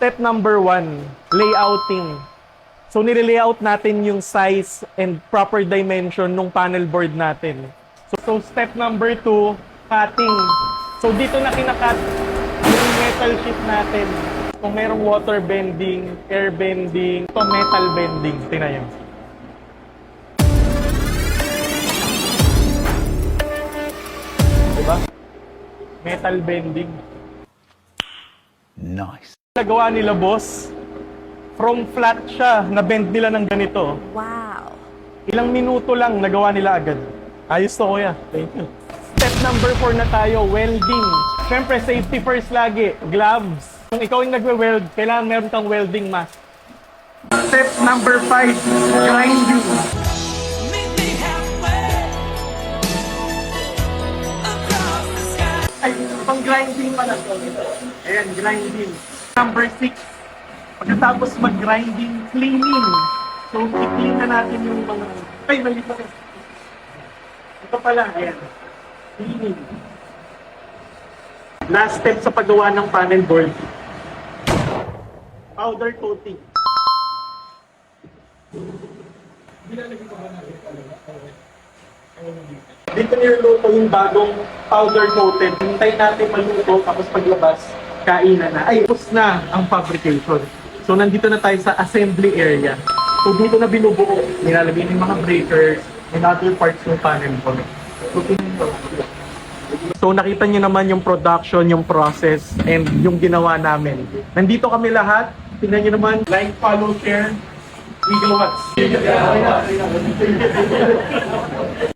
step number 1, layouting. So, nire-layout natin yung size and proper dimension ng panel board natin. So step number 2, cutting. So, dito na kinakat yung metal sheet natin. Kung merong water bending, air bending, ito metal bending. Tingnan nyo. Diba? Metal bending. Nice. Nagawa nila, boss. From flat siya, na-bend nila ng ganito. Wow. Ilang minuto lang, nagawa nila agad. Ayos to, kuya. Thank you. Step number 4 na tayo, welding. Siyempre, safety first lagi. Gloves. Kung ikaw yung nagwe-weld, kailangan meron kang welding mask. Step number 5, grinding. Ay, pang grinding pala to. Ayan, grinding. Number 6, pagkatapos mag-grinding, cleaning. So, i-clean na natin yung mga... Ay, mali pa. Ito pala, ayan. Cleaning. Last step sa paggawa ng panel board. Powder coating. Dito niluluto yung bagong powder coated. Hintayin natin maluto, tapos paglabas, kainan na. Ay, tapos na ang fabrication. So, nandito na tayo sa assembly area. So, dito na binubuo. Nilalagay yung mga breakers and other parts ng panel board. So, nakita niyo naman yung production, yung process, and yung ginawa namin. Nandito kami lahat. Tingnan niyo naman. Like, follow, share. Gigawatts.